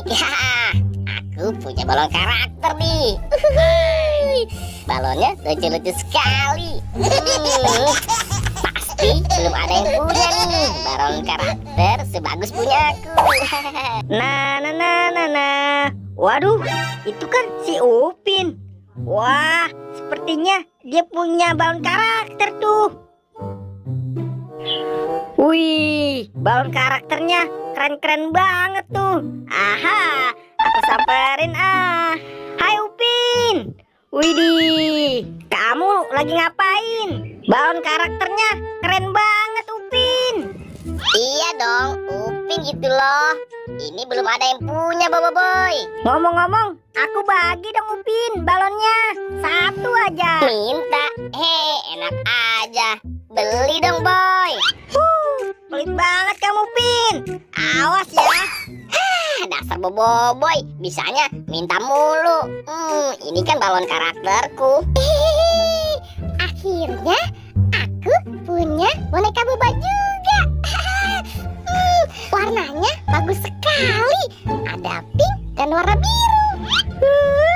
Aku punya balon karakter nih. Balonnya lucu-lucu sekali. Pasti belum ada yang punya nih balon karakter sebagus punya aku. Nah. Waduh, itu kan si Upin. Wah, sepertinya dia punya balon karakter tuh. Wih, balon karakternya keren-keren banget tuh. Aha, aku samperin ah. Hai Upin. Widih, kamu lagi ngapain? Balon karakternya keren banget Upin. Iya dong, Upin gitu loh. Ini belum ada yang punya, Boy. Ngomong-ngomong, aku bagi dong Upin balonnya. Satu aja. Minta? Enak aja. Beli dong, Boy. Pelit banget kamu Upin. Awas ya. Dasar Boboiboy, bisanya minta mulu. Ini kan balon karakterku. Akhirnya aku punya boneka Boba juga. Warnanya bagus sekali. Ada pink dan warna biru.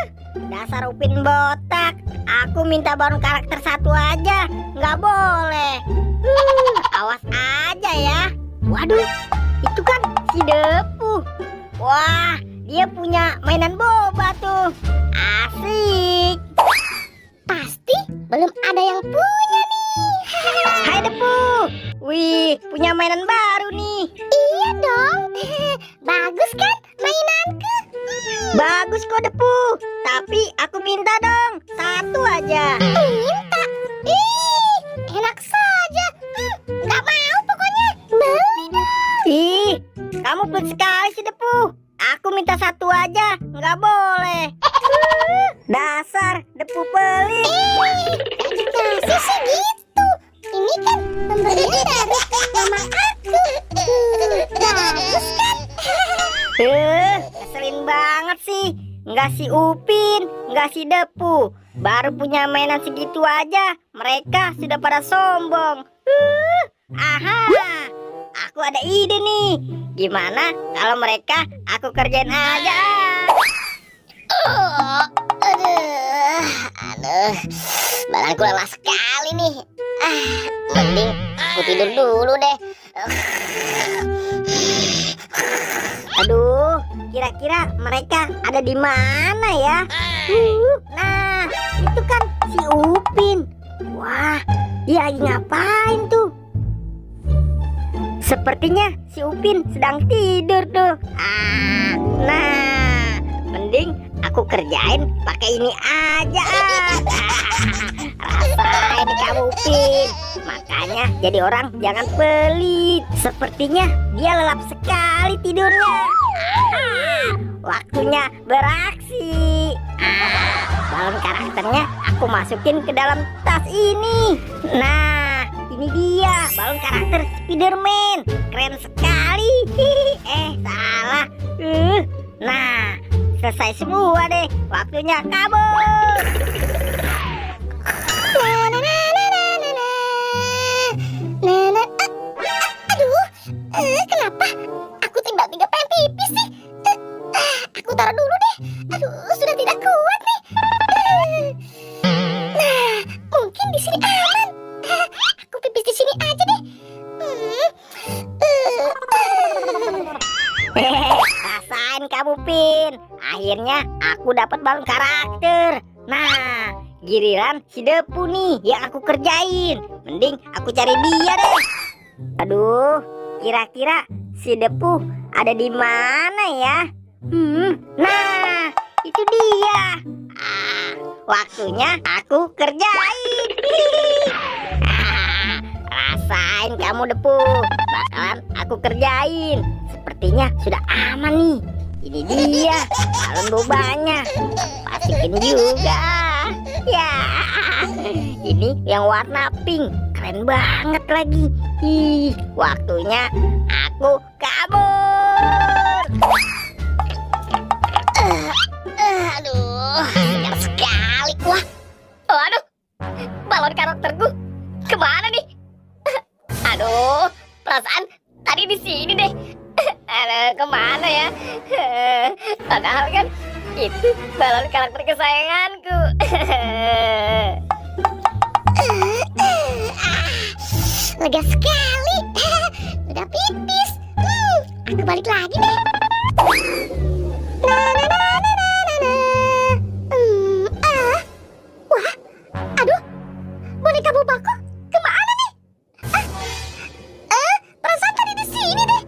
Dasar Upin botak. Aku minta balon karakter satu aja. Nggak boleh. Awas aja ya. Waduh, itu kan si Depu. Wah, dia punya mainan boba tuh. Asik. Pasti belum ada yang punya nih. Hai Depu. Wih, punya mainan baru nih. Iya dong. Bagus kan mainanku? Bagus kok Depu. Tapi aku minta dong satu aja. Minta? Enak saja. Nggak mau pokoknya. Beli dong. Ih, kamu pelit sekali sih Depu. Aku minta satu aja, nggak boleh. Dasar Depu pelit. Dikasih sih gitu. Ini kan pemberian dari mama aku. Bagus kan? Ngeselin banget sih. Nggak si Upin, nggak si Depu. Baru punya mainan segitu aja, mereka sudah pada sombong. Aha, aku ada ide nih. Gimana kalau mereka aku kerjain aja? Aduh, badanku lelah sekali nih. Mending aku tidur dulu deh. Aduh, kira-kira mereka ada di mana ya? Nah, itu kan si Upin. Wah, dia lagi ngapain tuh? Sepertinya si Upin sedang tidur tuh. Nah, mending aku kerjain pakai ini aja. Rasain kamu Upin. Makanya jadi orang jangan pelit. Sepertinya dia lelap sekali tidurnya. Waktunya beraksi. Balon karakternya aku masukin ke dalam tas ini. Nah, ini dia balon karakter Spiderman. Keren sekali. Salah. Nah, selesai semua deh. Waktunya kabur. Aduh, kenapa aku tiba-tiba pengen pipis sih? Aku taruh dulu deh. Aduh, sudah tidak kuat nih. Nah, mungkin di sini aman. Aku pipis di sini aja deh. Rasain kamu Pin. Akhirnya aku dapat balon karakter. Nah, giliran si Depu nih yang aku kerjain. Mending aku cari dia deh. Aduh, kira-kira si Depu ada di mana ya? Nah, itu dia. Waktunya aku kerjain. Rasain kamu Depu. Bakalan aku kerjain. Sepertinya sudah aman nih. Ini dia balon bobanya. Pasikin juga. Ya, ini yang warna pink. Keren banget lagi. Waktunya aku kabur. Aduh, segar sekali. Wah, waduh, balon karakterku kemana nih? Aduh, perasaan tadi di sini deh. Aduh, kemana ya? Padahal kan itu balon karakter kesayanganku. Lega sekali. Udah pipis. Aku balik lagi deh. Na, na, na, na, na, na, na. Wah, aduh, boneka bobaku kemana nih? Perasaan tadi di sini deh.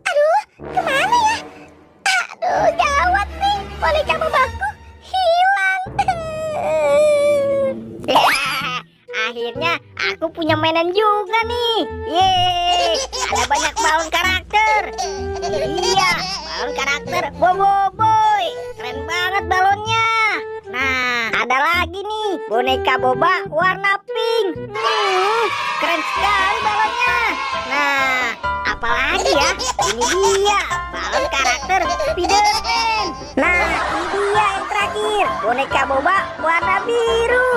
Aduh, kemana ya? Aduh, gawat nih, boneka bobaku hilang. Akhirnya aku punya mainan juga nih. Yeay, ada banyak balon karakter. Iya, balon karakter Boboiboy. Keren banget balonnya. Nah, ada lagi nih boneka boba warna pink. Keren sekali balonnya. Nah, apalagi ya? Ini dia balon karakter Spiderman. Nah, ini dia yang terakhir boneka boba warna biru.